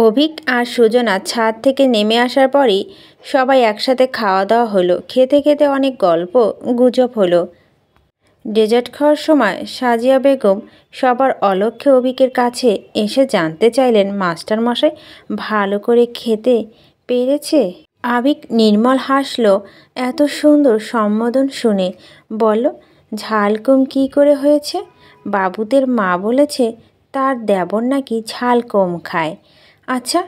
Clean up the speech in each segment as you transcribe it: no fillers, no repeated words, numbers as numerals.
অভিক আর সুজনা ছাদ থেকে নেমে আসার পরই সবাই একসাথে খাওয়া দাওয়া হলো। খেতে খেতে অনেক গল্প গুজব হলো। ডেজার্ট খাওয়ার সময় সাজিয়া বেগম সবার অলক্ষ্যে অভিকের কাছে এসে জানতে চাইলেন মাস্টারমশাই ভালো করে খেতে পেরেছে। আবিক নির্মল হাসল এত সুন্দর সম্বোধন শুনে। বলল, ঝাল কম কী করে হয়েছে? বাবুদের মা বলেছে তার দেবর নাকি ঝাল কম খায়। আচ্ছা,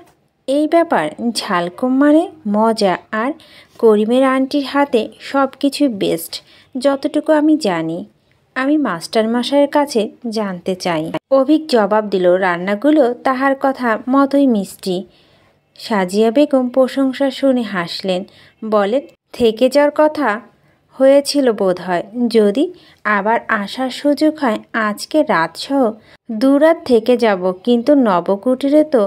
এই ব্যাপার? ঝাল কম মানে মজা। আর করিমের আন্টির হাতে সব কিছু বেস্ট যতটুকু আমি জানি। আমি মাস্টারমশাইয়ের কাছে জানতে চাই। অভিক জবাব দিল, রান্নাগুলো তাহার কথা মতোই মিষ্টি। সাজিয়া বেগম প্রশংসা শুনে হাসলেন। বলেন, থেকে যাওয়ার কথা হয়েছিল বোধহয়। যদি আবার আসার সুযোগ হয় আজকে রাতসহ 2 রাত থেকে যাব, কিন্তু নবকুটিরে তো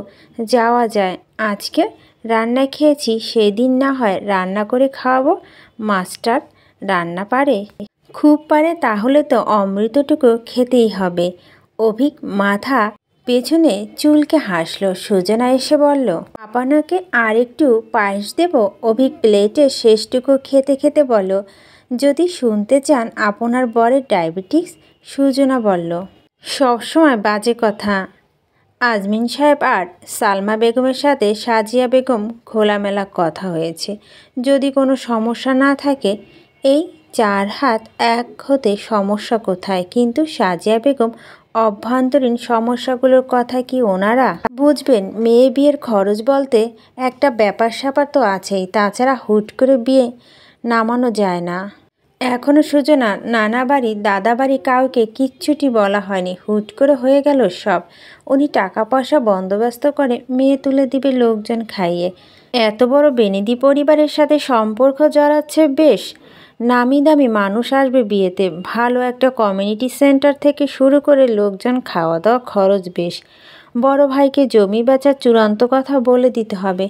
যাওয়া যায়। আজকে রান্না খেয়েছি, সেদিন না হয় রান্না করে খাওয়াবো। মাস্টার রান্না পারে? খুব পারে। তাহলে তো অমৃতটুকু খেতেই হবে। অভিক মাথা পেছনে চুলকে হাসল। সুজনা এসে বলল, আপনাকে আর একটু পায়েস দেব? অভিক প্লেটে শেষটুকু খেতে খেতে বলল, যদি শুনতে চান আপনার বরের ডায়াবেটিস। সুজনা বলল, সবসময় বাজে কথা। আজমিন সাহেব আর সালমা বেগমের সাথে সাজিয়া বেগম খোলামেলা কথা হয়েছে। যদি কোনো সমস্যা না থাকে, এই 4 হাত এক হতে সমস্যা কোথায়? কিন্তু সাজিয়া বেগম অভ্যন্তরীণ সমস্যাগুলোর কথা কি ওনারা বুঝবেন? মেয়ে বিয়ের খরচ বলতে একটা ব্যাপার স্যাপার তো আছেই। তাছাড়া হুট করে বিয়ে নামানো যায় না। এখনও সুজনা নানা বাড়ি দাদা বাড়ি কাউকে কিচ্ছুটি বলা হয়নি। হুট করে হয়ে গেল সব। উনি টাকা পয়সা বন্দোবস্ত করে মেয়ে তুলে দিবে লোকজন খাইয়ে। এত বড় বেনেদি পরিবারের সাথে সম্পর্ক জড়াচ্ছে। বেশ নামি দামি মানুষ আসবে বিয়েতে। ভালো একটা কমিউনিটি সেন্টার থেকে শুরু করে লোকজন খাওয়া দাওয়া খরচ বেশ। বড় ভাইকে জমি বেচার চূড়ান্ত কথা বলে দিতে হবে।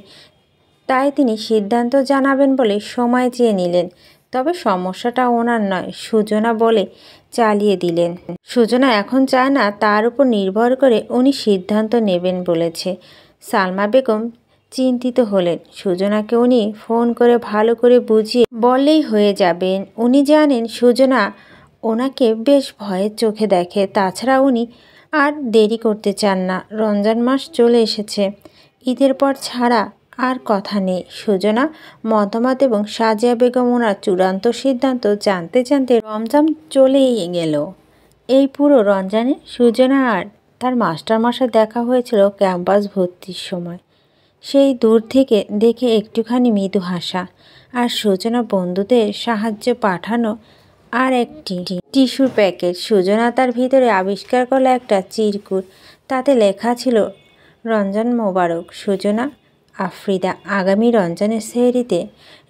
তাই তিনি সিদ্ধান্ত জানাবেন বলে সময় চেয়ে নিলেন। তবে সমস্যাটা ওনার নয়, সুজনা বলে চালিয়ে দিলেন। সুজনা এখন চায় না তার উপর নির্ভর করে উনি সিদ্ধান্ত নেবেন বলেছে। সালমা বেগম চিন্তিত হলেন। সুজনাকে উনি ফোন করে ভালো করে বুঝিয়ে বললেই হয়ে যাবেন। উনি জানেন সুজনা ওনাকে বেশ ভয়ের চোখে দেখে। তাছাড়া উনি আর দেরি করতে চান না। রমজান মাস চলে এসেছে। ঈদের পর ছাড়া আর কথা নেই। সুজনা মতামত এবং সাজিয়া বেগম ওনার চূড়ান্ত সিদ্ধান্ত জানতে জানতে রমজান চলেই গেল। এই পুরো রমজানে সুজনা আর তার মাস্টারমশাই দেখা হয়েছিল ক্যাম্পাস ভর্তির সময়। সেই দূর থেকে দেখে একটুখানি মৃদু হাসা, আর সুজনা বন্ধুদের সাহায্য পাঠানো, আর একটি টিস্যুর প্যাকেট। সুজনা তার ভিতরে আবিষ্কার করলো একটা চিরকুট। তাতে লেখা ছিল, রমজান মোবারক সুজনা আফ্রিদা। আগামী রমজানের সেহরিতে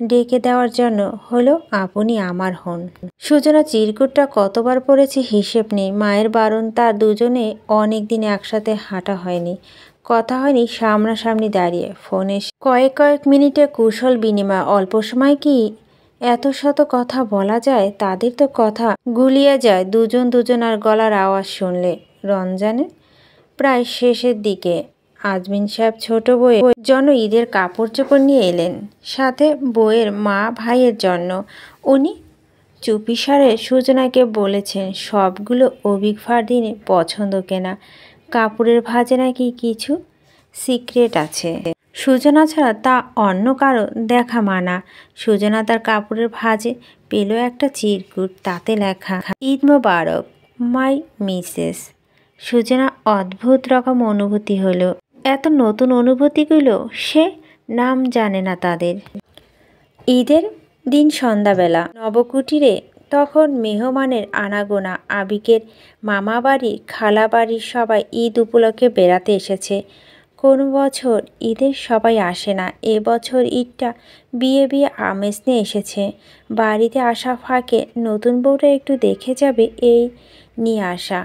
ডেকে দেওয়ার জন্য হলো আপনি আমার হন। সুজনা চিরকুটটা কতবার পড়েছে হিসেব নেই। মায়ের বারণ, তার দুজনে অনেক দিন একসাথে হাঁটা হয়নি, কথা হয়নি সামনাসামনি দাঁড়িয়ে। ফোনে কয়েক মিনিটে কুশল বিনিময়। অল্প সময় কি এত শত কথা বলা যায়? তাদের তো কথা গুলিয়ে যায় দুজনার গলার আওয়াজ শুনলে। রমজানের প্রায় শেষের দিকে আজমিন সাহেব ছোট বউয়ের জন্য ঈদের কাপড় চোপড় নিয়ে এলেন, সাথে বউয়ের মা ভাইয়ের জন্য। উনি চুপিসারে সুজনাকে বলেছেন সবগুলো অভিক ফারদিনের পছন্দ কেনা কাপড়ের ভাঁজে নাকি কিছু সিক্রেট আছে। সুজনা ছাড়া তা অন্য কারো দেখা মানা। সুজনা তার কাপড়ের ভাঁজে পেল একটা চিরকুট। তাতে লেখা, ঈদ মোবারক মাই মিসেস। সুজনা অদ্ভুত রকম অনুভূতি হলো। এত নতুন অনুভূতিগুলো সে নাম জানে না তাদের। ঈদের দিন সন্ধ্যাবেলা নবকুটিরে তখন মেহমানের আনাগোনা। আবিকের মামা বাড়ি খালা বাড়ির সবাই ঈদ উপলক্ষে বেড়াতে এসেছে। কোনো বছর ঈদে সবাই আসে না। এবছর ঈদটা বিয়ে আমেজ নিয়ে এসেছে। বাড়িতে আসা ফাঁকে নতুন বউটা একটু দেখে যাবে, এই নিয়ে আসা।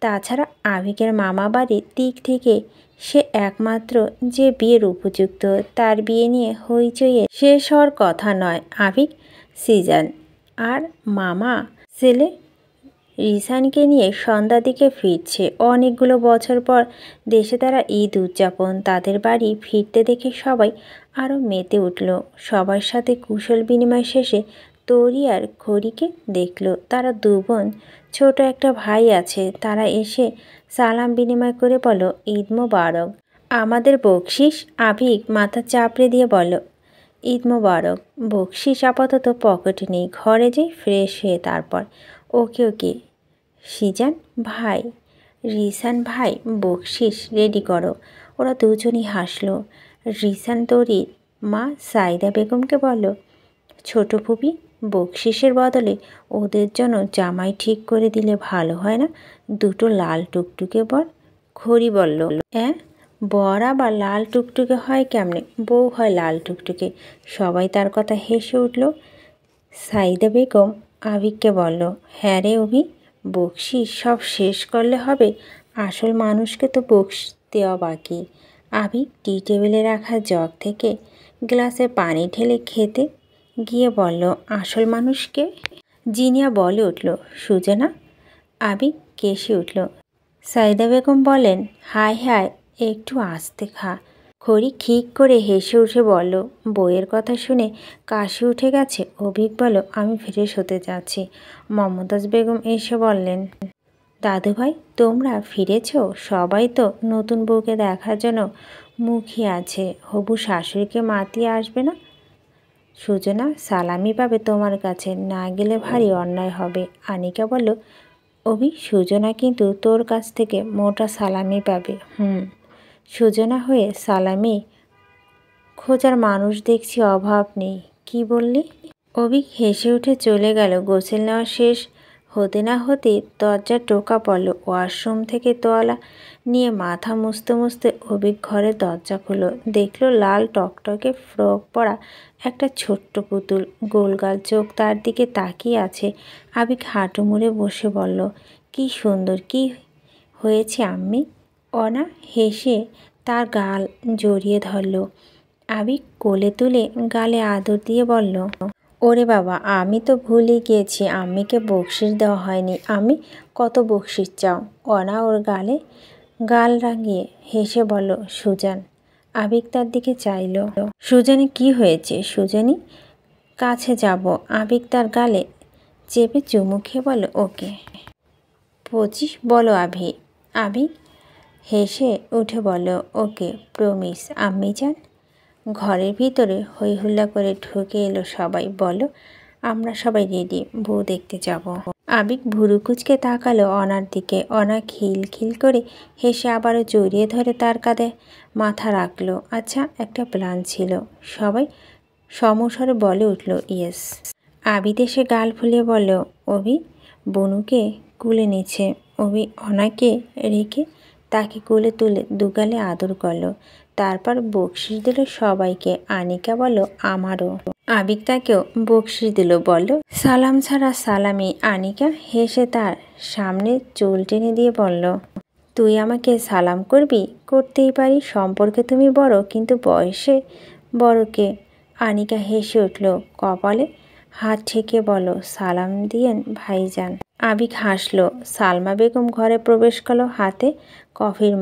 তাছাড়া আবিকের মামা বাড়ির দিক থেকে সে একমাত্র যে বিয়ের উপযুক্ত। তার বিয়ে নিয়ে হইচইয়ে শেষ হওয়ার কথা নয়। আবিক সিজন আর মামা ছেলে রিসানকে নিয়ে সন্ধ্যার দিকে ফিরছে। অনেকগুলো বছর পর দেশে তারা ঈদ উদযাপন। তাদের বাড়ি ফিরতে দেখে সবাই আরও মেতে উঠল। সবার সাথে কুশল বিনিময় শেষে তরি আর খড়িকে দেখল। তারা দু বোন, ছোট একটা ভাই আছে। তারা এসে সালাম বিনিময় করে বলল, ঈদ মোবারক। আমাদের বকশিস। আবিক মাথা চাপড়ে দিয়ে বলল, ঈদ মোবারক। বকশিস আপাতত পকেটে নেই, ঘরে যেই ফ্রেশ হয়ে তারপর। ওকে ওকে সিজান ভাই, রিসান ভাই, বকশিস রেডি করো। ওরা দুজনই হাসলো। রিসান তরির মা সাইদা বেগমকে বলল, ছোট ফুপি, বকশিসের বদলে ওদের জন্য জামাই ঠিক করে দিলে ভালো হয় না? দুটো লাল টুকটুকে বর। খড়ি বলল, হ্যাঁ, বর আবার লাল টুকটুকে হয় কেমনে? বউ হয় লাল টুকটুকে। সবাই তার কথা হেসে উঠল। সাইদা বেগম আবিককে বলল, হ্যাঁ রে অভি, বকশিস সব শেষ করলে হবে, আসল মানুষকে তো বকশ দেওয়া বাকি। আবিক টি টেবিলে রাখা জগ থেকে গ্লাসে পানি ঢেলে খেতে গিয়ে বলল, আসল মানুষকে? জিনিয়া বলে উঠল, সুজনা। আবিক কেসে উঠল। সাইদা বেগম বলেন, হায় হায়, একটু আস্তে খা। খড়ি খিক করে হেসে উঠে বলল, বইয়ের কথা শুনে কাশি উঠে গেছে। অভিক বলল, আমি ফ্রেশ হতে যাচ্ছি। মমতাজ বেগম এসে বললেন, দাদুভাই তোমরা ফিরেছ? সবাই তো নতুন বউকে দেখার জন্য মুখিয়ে আছে। হবু শাশুড়িকে মাতিয়ে আসবে না? সুজনা সালামি পাবে তোমার কাছে, না গেলে ভারী অন্যায় হবে। আনিকা বলল, অভি, সুজনা কিন্তু তোর কাছ থেকে মোটা সালামি পাবে। সুজনা হয়ে সালামি খোঁজার মানুষ দেখছি অভাব নেই। কি বললি? অভিক হেসে উঠে চলে গেল। গোসল নেওয়া শেষ হতে না হতে দরজার টোকা পড়ল। ওয়াশরুম থেকে তোয়ালা নিয়ে মাথা মুছতে মুছতে অভিক ঘরে দরজা খুলল। দেখল লাল টকটকে ফ্রক পরা একটা ছোট্ট পুতুল, গোলগাল চোখ তার দিকে তাকিয়ে আছে। আবিক হাঁটু মুড়ে বসে বলল, কি সুন্দর, কি হয়েছে আম্মি? অনা হেসে তার গাল জড়িয়ে ধরল। আবিক কোলে তুলে গালে আদর দিয়ে বলল, ওরে বাবা, আমি তো ভুলে গিয়েছি আম্মিকে বকশিস দেওয়া হয়নি। আমি কত বকশিস চাও? অনা ওর গালে গাল রাঙিয়ে হেসে বলল, সুজান। আবিক তার দিকে চাইল। সুজানি কি হয়েছে? সুজানি কাছে যাব। আবিক তার গালে চেপে চুমু খেয়ে বলল, ওকে 25 বলো আভি। আবিক হেসে উঠে বলল, ওকে প্রমিস আম্মি যান। ঘরের ভিতরে হই হুল্লা করে ঢুকে এলো সবাই। বলো, আমরা সবাই রেডি, বউ দেখতে যাব। আবিক ভুরু কুচকে তাকালো অনার দিকে। অনা খিলখিল করে হেসে আবারও জড়িয়ে ধরে তার কাঁধে মাথা রাখলো। আচ্ছা, একটা প্ল্যান ছিল। সবাই সমস্বরে বলে উঠল, ইয়েস। আবিদ এসে গাল ফুলিয়ে বলল, অভি বনুকে কুলে নিচ্ছে। অভি অনাকে রেখে তাকে কোলে তুলে দুগালে আদর করলো। তারপর বকশিস দিল সবাইকে। আনিকা বলল, আমারও। আবিক তাকেও বকশিস দিল। বলল, সালাম ছাড়া সালামি। আনিকা হেসে তার সামনে চুল টেনে দিয়ে বলল, তুই আমাকে সালাম করবি? করতেই পারি, সম্পর্কে তুমি বড়, কিন্তু বয়সে বড়কে। আনিকা হেসে উঠল। কপালে হাত ঠেকে বলল, সালাম দিয়েন ভাইজান। আবিক হাসল। সালমা বেগম ঘরে প্রবেশ করল, হাতে কফির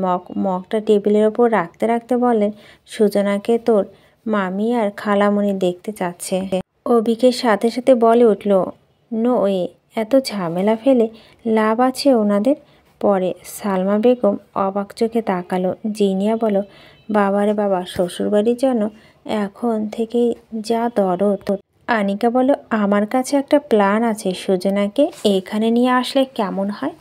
মগটা টেবিলের ওপর রাখতে রাখতে বললেন, সুজনাকে তোর মামি আর খালামণি দেখতে চাচ্ছে। অবিকের সাথে সাথে বলে উঠল, নো ওয়ে, এত ঝামেলা ফেলে লাভ আছে ওনাদের? পরে সালমা বেগম অবাক চোখে তাকালো। জিনিয়া বলো, বাবারে বাবা, শ্বশুরবাড়ির জন্য এখন থেকেই যা দরদ। আনিকা বলল, আমার কাছে একটা প্ল্যান আছে। সুজনাকে এখানে নিয়ে আসলে কেমন হয়?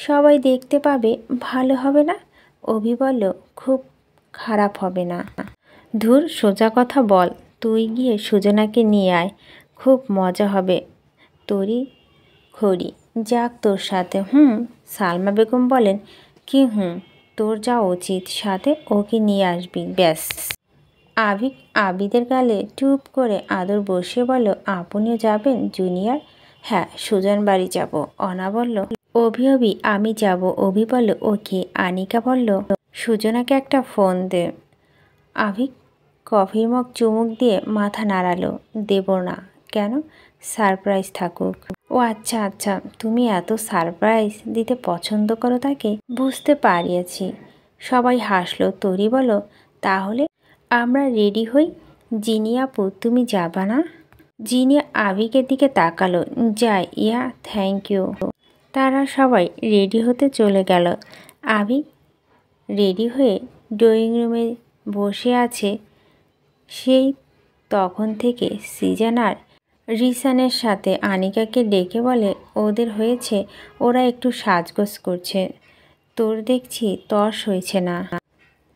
সবাই দেখতে পাবে, ভালো হবে না? অভি বলল, খুব খারাপ হবে না। ধুর, সোজা কথা বল, তুই গিয়ে সুজনাকে নিয়ে আয়, খুব মজা হবে। তরি খড়ি যাক তোর সাথে। সালমা বেগম বলেন, কি তোর যা উচিত, সাথে ওকে নিয়ে আসবি, ব্যাস। আবিক আবিদের গালে টুপ করে আদর বসিয়ে বলল, আপনিও যাবেন জুনিয়র? হ্যাঁ, সুজন বাড়ি যাব। অনা বলল, অভি আমি যাব। অভি বলল, ওকে। আনিকা বলল, সুজনাকে একটা ফোন দে। আবিক কফির মগ চুমুক দিয়ে মাথা নাড়ালো। দেব না কেন? সারপ্রাইজ থাকুক। ও আচ্ছা আচ্ছা, তুমি এত সারপ্রাইজ দিতে পছন্দ করো তাকে, বুঝতে পারিয়েছি। সবাই হাসলো। তরি বলো, তাহলে আমরা রেডি হই। জিনি আপু, তুমি যাবা না? জিনি আবিকের দিকে তাকালো। যাই, ইয়া থ্যাংক ইউ। তারা সবাই রেডি হতে চলে গেল। আবি রেডি হয়ে ড্রয়িং রুমে বসে আছে। সেই তখন থেকে সিজান আর রিসানের সাথে আনিকাকে ডেকে বলে, ওদের হয়েছে, ওরা একটু সাজগোজ করছে। তোর দেখছি তর্স হয়েছে না।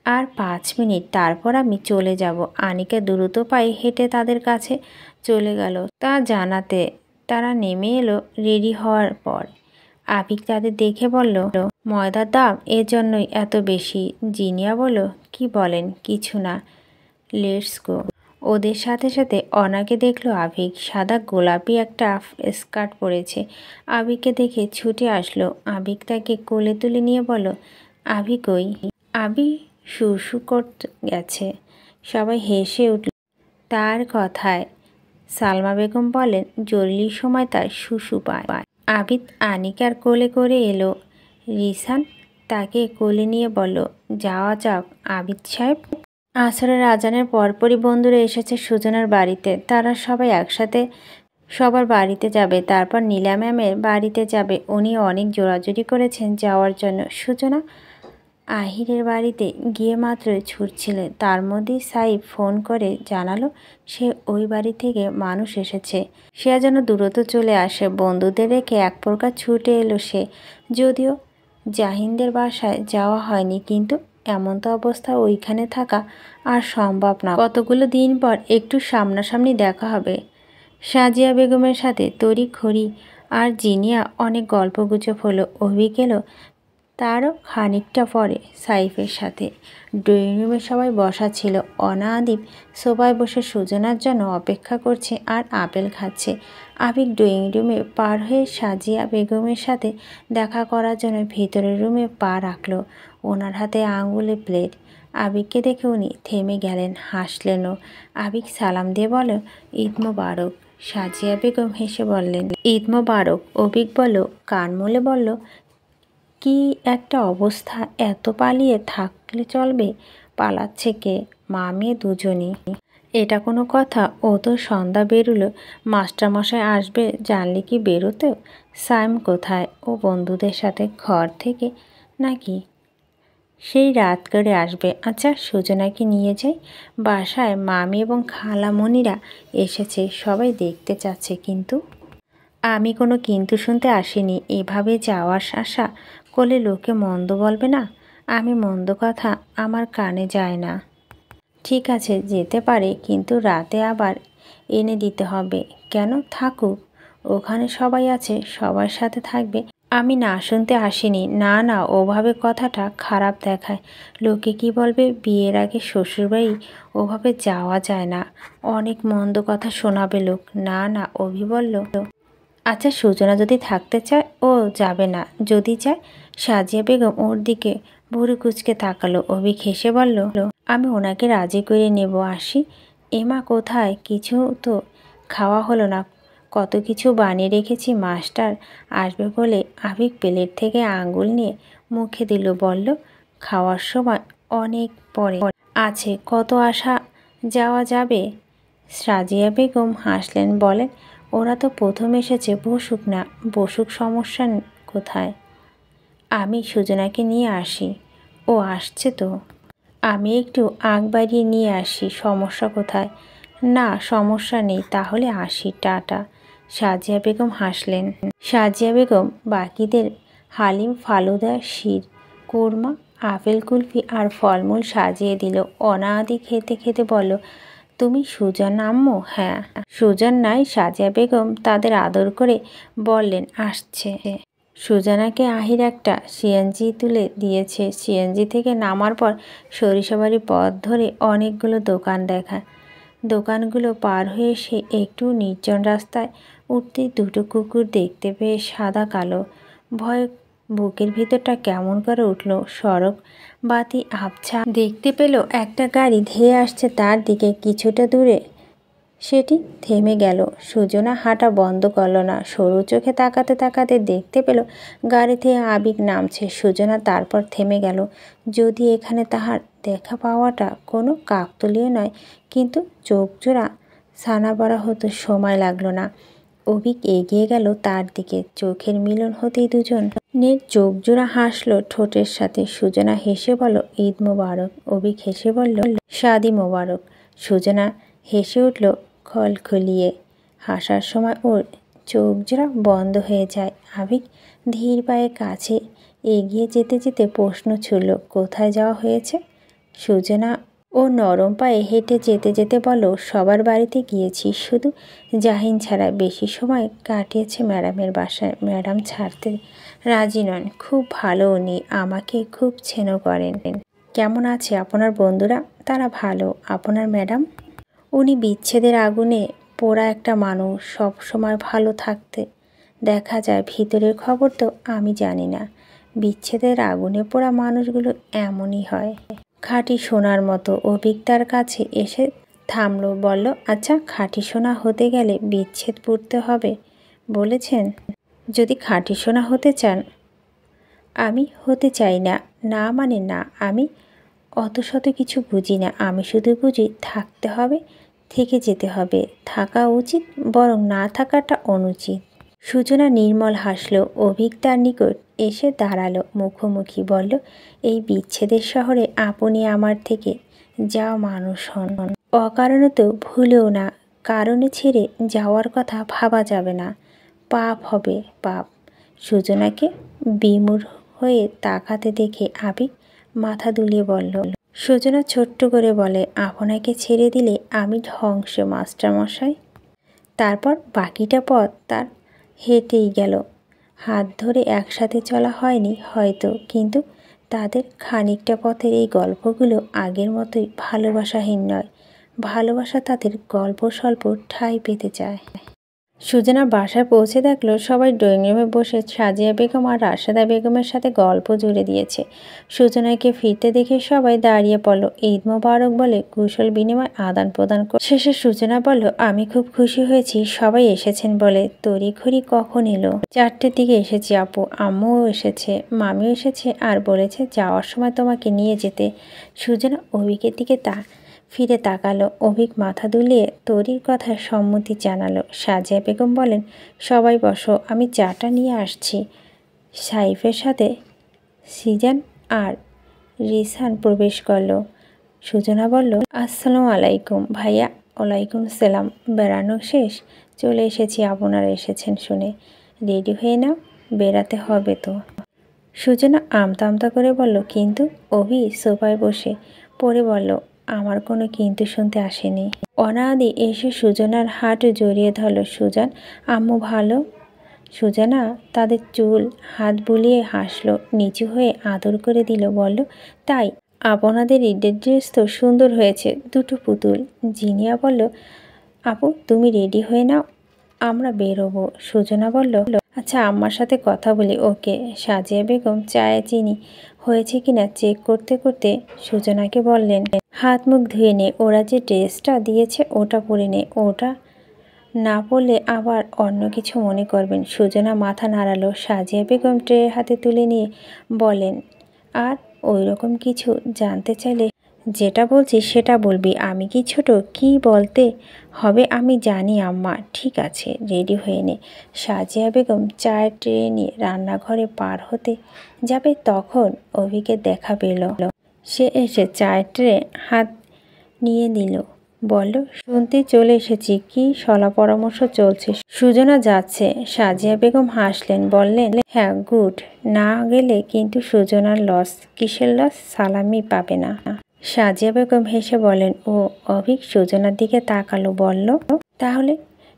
আর 5 মিনিট, তারপর আমি চলে যাব। আনিকা দ্রুত পায়ে হেঁটে তাদের কাছে চলে গেল তা জানাতে। তারা নেমে এলো রেডি হওয়ার পর। আবিক তাদের দেখে বলল, ময়দার দাম এর জন্যই এত বেশি। জিনিয়া বলল, কি বলেন? কিছু না, লেটস গো। ওদের সাথে সাথে অনাকে দেখলো আবিক। সাদা গোলাপি একটা স্কার্ট পরেছে। আবিককে দেখে ছুটে আসলো। আবিক তাকে কোলে তুলে নিয়ে বলল, আবি কই? আবি শুশু করতে গেছে। সবাই হেসে উঠল তার কথায়। সালমা বেগম বলেন, জরুরি সময় তার শুশু পায়। আবিদ আনিকার কোলে করে এলো। রিসান তাকে কোলে নিয়ে বলল, যাওয়া যাক আবিদ সাহেব। আসরের আজানের পরপরই বন্ধুরা এসেছে সুজনার বাড়িতে। তারা সবাই একসাথে সবার বাড়িতে যাবে, তারপর নীলা ম্যামের বাড়িতে যাবে। উনি অনেক জোরাজুরি করেছেন যাওয়ার জন্য। সুজনা আহিরের বাড়িতে গিয়ে মাত্রই ছুটছিল। তার মধ্যেই সাইফ ফোন করে জানালো সে ওই বাড়ি থেকে মানুষ এসেছে। সে যেন দ্রুত চলে আসে। বন্ধুদের রেখে এক প্রকার ছুটে এলো সে। যদিও জাহিনদের বাসায় যাওয়া হয়নি, কিন্তু এমন তো অবস্থা ওইখানে থাকা আর সম্ভব না। কতগুলো দিন পর একটু সামনাসামনি দেখা হবে। সাজিয়া বেগমের সাথে তরি খড়ি আর জিনিয়া অনেক গল্পগুজব হলো। অভিক এলো তারও খানিকটা পরে সাইফের সাথে। ড্রয়িং রুমে সবাই বসা ছিল। অনাদিপ সোফায় বসে সুজনার জন্য অপেক্ষা করছে আর আপেল খাচ্ছে। আবিক ড্রয়িং রুমে পার হয়ে সাজিয়া বেগমের সাথে দেখা করার জন্য ভিতরের রুমে পা রাখলো। ওনার হাতে আঙুলে প্লেট। আবিককে দেখে উনি থেমে গেলেন, হাসলেনও। আবিক সালাম দিয়ে বলল, ঈদ মোবারক। সাজিয়া বেগম হেসে বললেন, ঈদ মোবারক। অবিক বলল, কান মলে বলল, কি একটা অবস্থা, এত পালিয়ে থাকলে চলবে? পালাচ্ছে কে? মা মেয়ে দুজনই। এটা কোনো কথা? ও তো সন্ধ্যা বেরুলো। মাস্টারমশাই আসবে জানলে কি বেরোতো? সাইম কোথায়? ও বন্ধুদের সাথে ঘর থেকে নাকি? সেই রাত করে আসবে। আচ্ছা, সুজনাকে নিয়ে যাই। বাসায় মামি এবং খালামণিরা এসেছে, সবাই দেখতে চাচ্ছে। কিন্তু আমি কোনো কিন্তু শুনতে আসিনি। এভাবে যাওয়ার আশা করলে লোকে মন্দ বলবে না? আমি মন্দ কথা আমার কানে যায় না। ঠিক আছে, যেতে পারে, কিন্তু রাতে আবার এনে দিতে হবে। কেন? থাকুক, ওখানে সবাই আছে, সবার সাথে থাকবে। আমি না শুনতে আসিনি। না না, ওভাবে কথাটা খারাপ দেখায়। লোকে কি বলবে? বিয়ের আগে শ্বশুরবাড়ি ওভাবে যাওয়া যায় না। অনেক মন্দ কথা শোনাবে লোক। না না, অভি বলল। আচ্ছা, সুজনা যদি থাকতে চায় ও যাবে না। যদি চায়? সাজিয়া বেগম ওর দিকে ভুরু কুচকে তাকালো। অভিক হেসে বলল, আমি ওনাকে রাজি করে নেব। আসি। এমা কোথায়? কিছু তো খাওয়া হলো না। কত কিছু বানিয়ে রেখেছি। মাস্টার আসবে বলে আবিক প্লেট থেকে আঙ্গুল নিয়ে মুখে দিল। বলল, খাওয়ার সময় অনেক পরে আছে, কত আসা যাওয়া যাবে। সাজিয়া বেগম হাসলেন, বলেন, ওরা তো প্রথম এসেছে, বসুক না। বসুক, সমস্যা কোথায়? আমি সুজনাকে নিয়ে আসি। ও আসছে তো। আমি একটু আগ বাড়িয়ে নিয়ে আসি, সমস্যা কোথায়? না, সমস্যা নেই। তাহলে আসি, টাটা। সাজিয়া বেগম হাসলেন। সাজিয়া বেগম বাকিদের হালিম, ফালুদা, শির কোরমা, আপেল কুলফি আর ফলমূল সাজিয়ে দিল। অনাদি খেতে খেতে বলল, তুমি সুজন আম্মু? হ্যাঁ। সুজন নাই? সাজিয়া বেগম তাদের আদর করে বললেন, আসছে। সুজানাকে আহির একটা সিএনজি তুলে দিয়েছে। সিএনজি থেকে নামার পর সরিষাবাড়ি পথ ধরে অনেকগুলো দোকান দেখা। দোকানগুলো পার হয়ে সে একটু নির্জন রাস্তায় উঠতেই দুটো কুকুর দেখতে পেয়ে সাদা কালো। ভয়ে বুকের ভিতরটা কেমন করে উঠল। সড়ক বাতি আবছা দেখতে পেল একটা গাড়ি ধেয়ে আসছে তার দিকে। কিছুটা দূরে সেটি থেমে গেল। সুজনা হাঁটা বন্ধ করল না, সরু চোখে তাকাতে তাকাতে দেখতে পেল গাড়ি থেকে আবিক নামছে। সুজনা তারপর থেমে গেল। যদি এখানে তাহার দেখা পাওয়াটা কোনো কাকতালীয় নয়, কিন্তু চোখজোড়া ছানা বড়া হতে সময় লাগলো না। অভিক এগিয়ে গেল তার দিকে। চোখের মিলন হতেই দুজনের চোখজোড়া হাসলো ঠোঁটের সাথে। সুজনা হেসে বলল, ঈদ মোবারক। অভিক হেসে বলল, শাদি মোবারক। সুজনা হেসে উঠল খলখলিয়ে। হাসার সময় ওর চোখজোড়া বন্ধ হয়ে যায়। আবিক ধীর পায়ে কাছে এগিয়ে যেতে যেতে প্রশ্ন ছুড়ল, কোথায় যাওয়া হয়েছে? সুজনা ও নরম পায়ে হেঁটে যেতে যেতে বলল, সবার বাড়িতে গিয়েছি, শুধু জাহিন ছাড়া। বেশি সময় কাটিয়েছে ম্যাডামের বাসায়। ম্যাডাম ছাড়তে রাজি নন। খুব ভালো উনি, আমাকে খুব স্নেহ করেন। কেমন আছে আপনার বন্ধুরা? তারা ভালো। আপনার ম্যাডাম? উনি বিচ্ছেদের আগুনে পোড়া একটা মানুষ, সব সময় ভালো থাকতে দেখা যায়। ভিতরের খবর তো আমি জানি না। বিচ্ছেদের আগুনে পোড়া মানুষগুলো এমনই হয়, খাঁটি সোনার মতো। অভিক তার কাছে এসে থামলো, বলল, আচ্ছা, খাঁটি সোনা হতে গেলে বিচ্ছেদ পড়তে হবে বলেছেন? যদি খাঁটি সোনা হতে চান। আমি হতে চাই না। না মানে না, আমি অত শত কিছু বুঝি না। আমি শুধু বুঝি থাকতে হবে, থেকে যেতে হবে। থাকা উচিত, বরং না থাকাটা অনুচিত। সুজনা নির্মল হাসল। অভিক তার নিকট এসে দাঁড়ালো, মুখোমুখি। বলল, এই বিচ্ছেদের শহরে আপনি আমার থেকে যাওয়া মানুষ হন। অকারণে তো ভুলেও না। কারণে ছেড়ে যাওয়ার কথা ভাবা যাবে না। পাপ হবে, পাপ। সুজনাকে বিমূঢ় হয়ে তাকাতে দেখে আবিক মাথা দুলিয়ে বলল। সুজনা ছোট্ট করে বলে, আপনাকে ছেড়ে দিলে আমি ধ্বংস মাস্টারমশাই। তারপর বাকিটা পথ তার হেঁটেই গেল। হাত ধরে একসাথে চলা হয়নি হয়তো, কিন্তু তাদের খানিকটা পথের এই গল্পগুলো আগের মতোই ভালোবাসাহীন নয়। ভালোবাসা তাদের গল্প স্বল্প ঠাঁই পেতে চায়। সুজনা বাসায় পৌঁছে দেখলো সবাই ড্রয়িং রুমে বসে সাজিয়া বেগম আর রাশেদা বেগমের সাথে গল্প জুড়ে দিয়েছে। সুজনাকে ফিরতে দেখে সবাই দাঁড়িয়ে পড়ল। ঈদ মোবারক বলে কুশল বিনিময় আদান প্রদান শেষে সুজনা বলল, আমি খুব খুশি হয়েছি সবাই এসেছেন বলে। তড়িঘড়ি কখন এলো? 4টের দিকে এসেছি আপু। আম্মুও এসেছে, মামিও এসেছে, আর বলেছে যাওয়ার সময় তোমাকে নিয়ে যেতে। সুজনা অভিকের দিকে ফিরে তাকালো। অভিক মাথা দুলিয়ে তরির কথায় সম্মতি জানালো। সাজিয়া বেগম বলেন, সবাই বসো, আমি চাটা নিয়ে আসছি। সাইফের সাথে সিজান আর রিসান প্রবেশ করলো। সুজনা বলল, আসসালামু আলাইকুম ভাইয়া। ওয়ালাইকুম সালাম। বেড়ানো শেষ? চলে এসেছি, আপনারা এসেছেন শুনে। রেডি হয়ে নাও, বেড়াতে হবে তো। সুজনা আমতা আমতা করে বলল, কিন্তু? অভি সোফায় বসে পড়ে বলল, আমার কোনো কিন্তু শুনতে আসেনি। অনাদি এসে সুজনার হাত জড়িয়ে ধরল। সুজান, আম্মু ভালো? সুজনা তাদের চুল হাত বুলিয়ে হাসলো, নিচু হয়ে আদর করে দিল। বলল, তাই? আপনাদের ঈদের ড্রেস তো সুন্দর হয়েছে, দুটো পুতুল। জিনিয়া বলল, আপু তুমি রেডি হয়ে নাও, আমরা বেরোবো। সুজনা বলল, আচ্ছা আম্মার সাথে কথা বলি। ওকে। সাজিয়া বেগম চায়ে চিনি হয়েছে কিনা চেক করতে করতে সুজনাকে বললেন, হাত মুখ ধুয়ে নে, ওরা যে ড্রেসটা দিয়েছে ওটা পরে নে। ওটা না পড়লে আবার অন্য কিছু মনে করবেন। সুজনা মাথা নাড়ালো। সাজিয়া বেগম ট্রে হাতে তুলে নিয়ে বলেন, আর ওই রকম কিছু জানতে চাইলে যেটা বলছি সেটা বলবি। আমি কি ছোট? কি বলতে হবে আমি জানি আম্মা। ঠিক আছে, রেডি হয়ে নে। সাজিয়া বেগম চায়ের ট্রে নিয়ে রান্নাঘরে পার হতে যাবে, তখন অভিকে দেখা পেল। সে এসে চায়ের ট্রে হাত নিয়ে নিল। বলল, শুনতে চলে এসেছি, কি সলা পরামর্শ চলছে? সুজনা যাচ্ছে। সাজিয়া বেগম হাসলেন, বললেন, হ্যাঁ গুড। না গেলে কিন্তু সুজনার লস। কিসের লস? সালামি পাবে না। সাজিয়া বেগম হেসে বলেন, ও। অভিক সুজনার দিকে তাকালো, বলল, তাহলে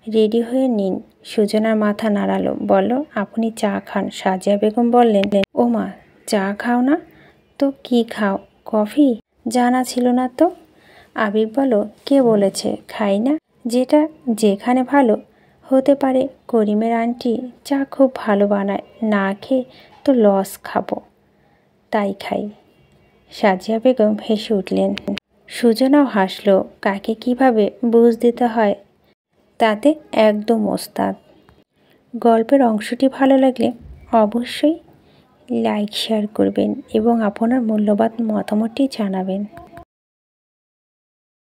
রেডি হয়ে নিন। সুজনার মাথা নাড়ালো, বলল, আপনি চা খান। সাজিয়া বেগম বললেন, ও মা, চা খাও না তো কি খাও? কফি? জানা ছিল না তো। আবির বলল, কে বলেছে খাই না? যেটা যেখানে ভালো হতে পারে। করিমের আন্টি চা খুব ভালো বানায়, না খেয়ে তো লস খাবো, তাই খাই। সাজিয়া বেগম হেসে উঠলেন। সুজনাও হাসল। কাকে কিভাবে বুঝ দিতে হয় তাতে একদম ওস্তাদ। গল্পের অংশটি ভালো লাগলে অবশ্যই লাইক শেয়ার করবেন এবং আপনার মূল্যবান মতামতটি জানাবেন।